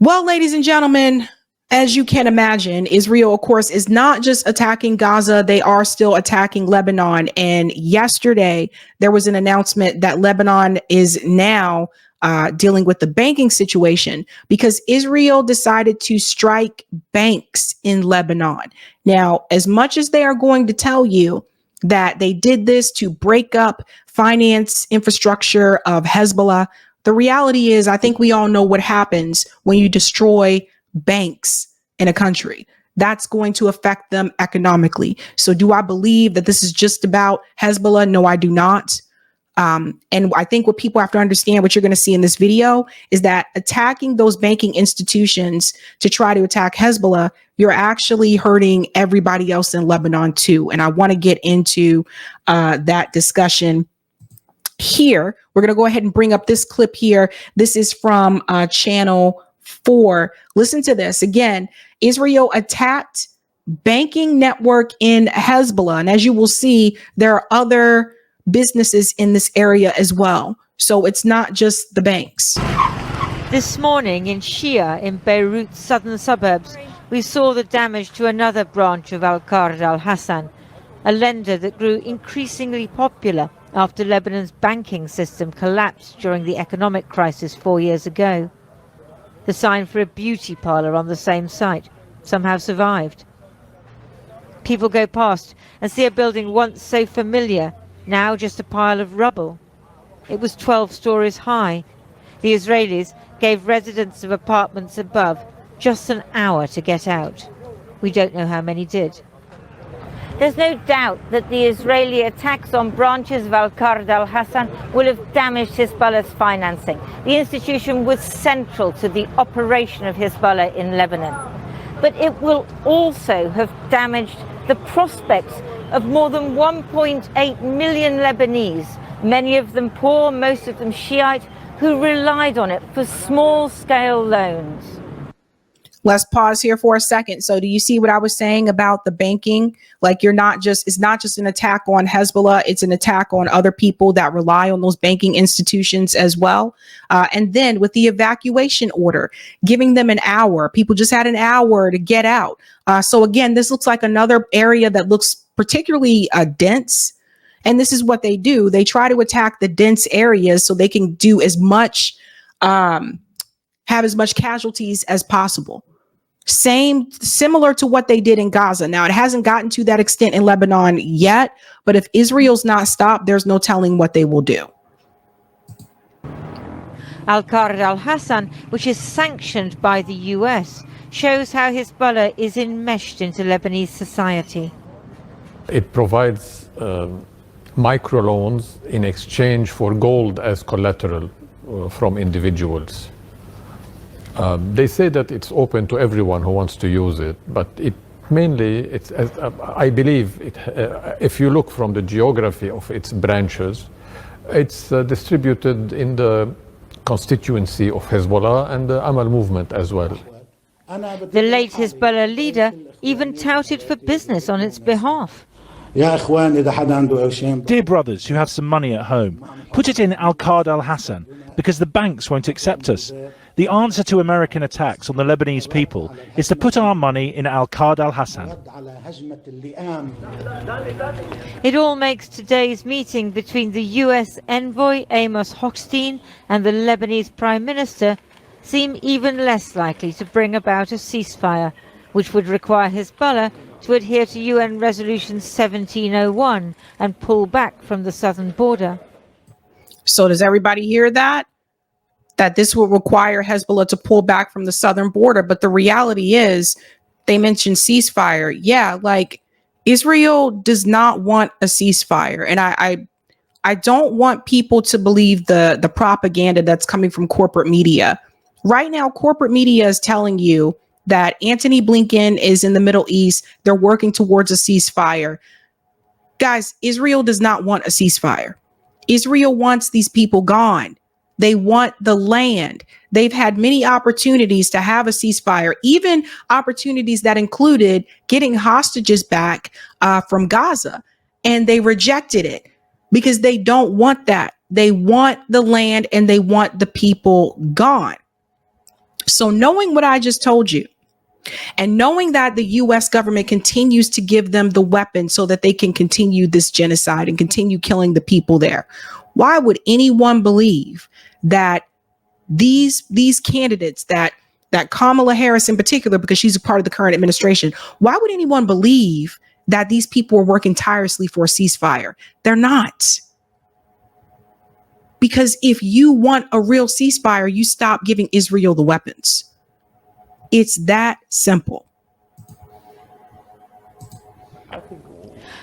Well, ladies and gentlemen, as you can imagine, Israel, of course, is not just attacking Gaza. They are still attacking Lebanon. And yesterday, there was an announcement that Lebanon is now dealing with the banking situation because Israel decided to strike banks in Lebanon. Now, as much as they are going to tell you that they did this to break up finance infrastructure of Hezbollah, the reality is, I think we all know what happens when you destroy banks in a country. That's going to affect them economically. So do I believe that this is just about Hezbollah? No, I do not. And I think what people have to understand, what you're going to see in this video, is that attacking those banking institutions to try to attack Hezbollah, you're actually hurting everybody else in Lebanon too. And I want to get into that discussion here. We're going to go ahead and bring up this clip here. This is from channel 4. Listen to this. Again, Israel attacked banking network in Hezbollah. And as you will see, there are other businesses in this area as well. So it's not just the banks. This morning in Shia, in Beirut's southern suburbs, we saw the damage to another branch of Al-Qard al-Hassan, a lender that grew increasingly popular after Lebanon's banking system collapsed during the economic crisis 4 years ago. The sign for a beauty parlor on the same site somehow survived. People go past and see a building once so familiar, now just a pile of rubble. It was 12 stories high. The Israelis gave residents of apartments above just an hour to get out. We don't know how many did. There's no doubt that the Israeli attacks on branches of Al-Qard al-Hassan will have damaged Hezbollah's financing. The institution was central to the operation of Hezbollah in Lebanon. But it will also have damaged the prospects of more than 1.8 million Lebanese, many of them poor, most of them Shiite, who relied on it for small-scale loans. Let's pause here for a second. So do you see what I was saying about the banking? Like it's not just an attack on Hezbollah, it's an attack on other people that rely on those banking institutions as well. And then with the evacuation order, giving them an hour, people just had an hour to get out. So again, this looks like another area that looks particularly dense. And this is what they do. They try to attack the dense areas so they can do as much, have as much casualties as possible. Similar to what they did in Gaza. Now, it hasn't gotten to that extent in Lebanon yet, but if Israel's not stopped, there's no telling what they will do. Al-Qard al-Hassan, which is sanctioned by the US, shows how Hezbollah is enmeshed into Lebanese society. It provides microloans in exchange for gold as collateral from individuals. They say that it's open to everyone who wants to use it, but I believe, if you look from the geography of its branches, it's distributed in the constituency of Hezbollah and the Amal movement as well. The late Hezbollah leader even touted for business on its behalf. Dear brothers who have some money at home, put it in Al-Qard al-Hassan, because the banks won't accept us. The answer to American attacks on the Lebanese people is to put our money in Al-Qard al-Hassan. It all makes today's meeting between the US envoy Amos Hochstein and the Lebanese Prime Minister seem even less likely to bring about a ceasefire, which would require Hezbollah to adhere to UN Resolution 1701 and pull back from the southern border. So does everybody hear that? That this will require Hezbollah to pull back from the southern border. But the reality is, they mentioned ceasefire. Yeah, like Israel does not want a ceasefire. And I don't want people to believe the propaganda that's coming from corporate media. Right now, corporate media is telling you that Antony Blinken is in the Middle East. They're working towards a ceasefire. Guys, Israel does not want a ceasefire. Israel wants these people gone. They want the land. They've had many opportunities to have a ceasefire, even opportunities that included getting hostages back from Gaza. And they rejected it because they don't want that. They want the land and they want the people gone. So knowing what I just told you, and knowing that the US government continues to give them the weapons so that they can continue this genocide and continue killing the people there, why would anyone believe that these candidates, that Kamala Harris in particular, because she's a part of the current administration, why would anyone believe that these people are working tirelessly for a ceasefire? They're not. Because if you want a real ceasefire, you stop giving Israel the weapons. It's that simple.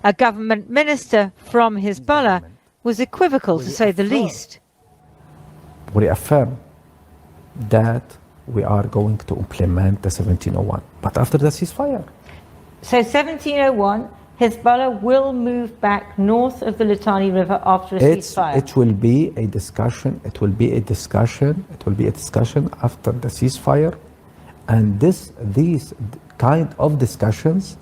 A government minister from Hezbollah was equivocal, to say the least. We affirm that we are going to implement the 1701, but after the ceasefire. So 1701, Hezbollah will move back north of the Litani River after a ceasefire. It will be a discussion. It will be a discussion after the ceasefire. And these kind of discussions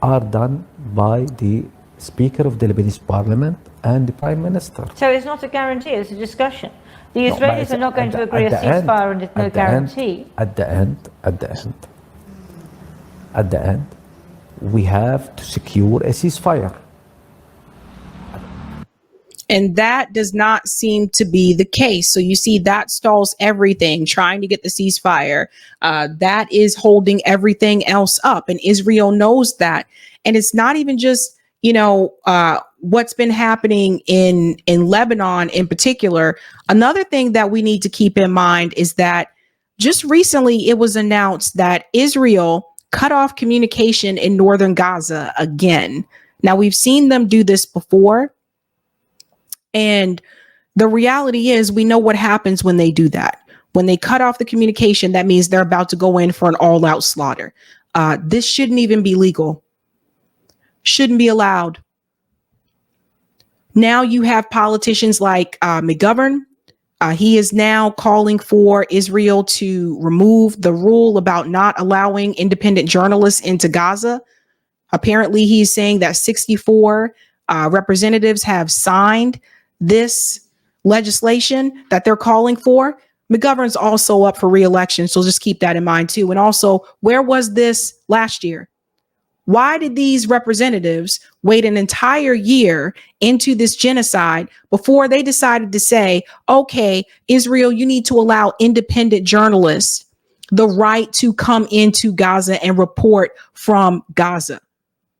are done by the Speaker of the Lebanese Parliament and the Prime Minister. So it's not a guarantee, it's a discussion. The Israelis are not going to agree a ceasefire and it's no guarantee. At the end, we have to secure a ceasefire. And that does not seem to be the case. So you see, that stalls everything, trying to get the ceasefire. That is holding everything else up. And Israel knows that. And it's not even just, what's been happening in Lebanon in particular. Another thing that we need to keep in mind is that just recently it was announced that Israel cut off communication in northern Gaza again. Now, we've seen them do this before. And the reality is, we know what happens when they do that. When they cut off the communication, that means they're about to go in for an all-out slaughter. This shouldn't even be legal. Shouldn't be allowed. Now you have politicians like McGovern. He is now calling for Israel to remove the rule about not allowing independent journalists into Gaza. Apparently, he's saying that 64 representatives have signed this legislation that they're calling for. McGovern's also up for re-election, so just keep that in mind too. And also, where was this last year? Why did these representatives wait an entire year into this genocide before they decided to say, okay, Israel, you need to allow independent journalists the right to come into Gaza and report from Gaza?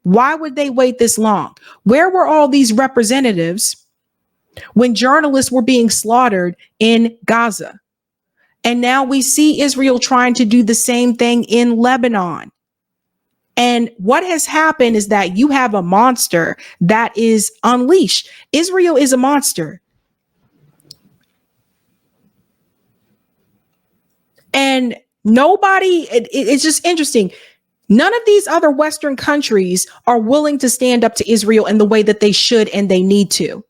Why would they wait this long? Where were all these representatives when journalists were being slaughtered in Gaza? And now we see Israel trying to do the same thing in Lebanon. And what has happened is that you have a monster that is unleashed. Israel is a monster. And nobody, it's just interesting. None of these other Western countries are willing to stand up to Israel in the way that they should and they need to.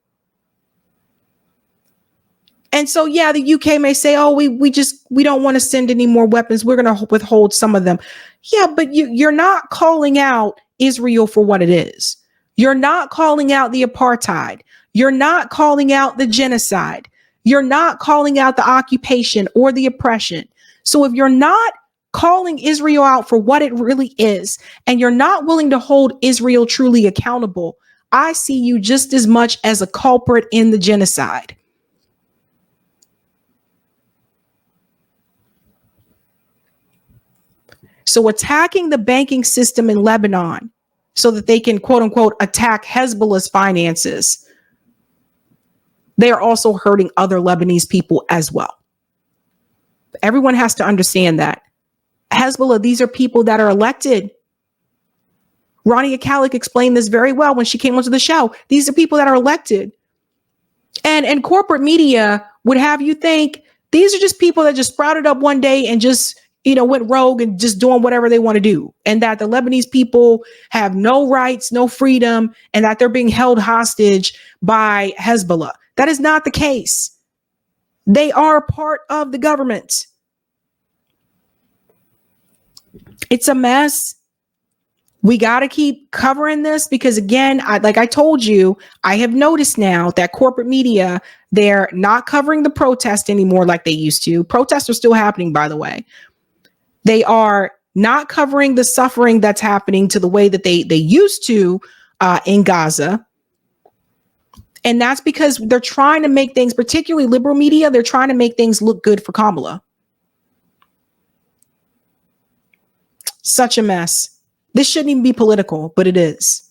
And so, yeah, the UK may say, oh, we don't want to send any more weapons. We're going to withhold some of them. Yeah, but you're not calling out Israel for what it is. You're not calling out the apartheid. You're not calling out the genocide. You're not calling out the occupation or the oppression. So if you're not calling Israel out for what it really is, and you're not willing to hold Israel truly accountable, I see you just as much as a culprit in the genocide. So attacking the banking system in Lebanon so that they can, quote unquote, attack Hezbollah's finances, they are also hurting other Lebanese people as well. Everyone has to understand that. Hezbollah, these are people that are elected. Rania Khalek explained this very well when she came onto the show. These are people that are elected. And corporate media would have you think these are just people that just sprouted up one day and just, went rogue and just doing whatever they want to do. And that the Lebanese people have no rights, no freedom, and that they're being held hostage by Hezbollah. That is not the case. They are part of the government. It's a mess. We got to keep covering this because, again, like I told you, I have noticed now that corporate media, they're not covering the protest anymore like they used to. Protests are still happening, by the way, They are not covering the suffering that's happening to the way that they used to in Gaza. And that's because they're trying to make things, particularly liberal media, they're trying to make things look good for Kamala. Such a mess. This shouldn't even be political, but it is.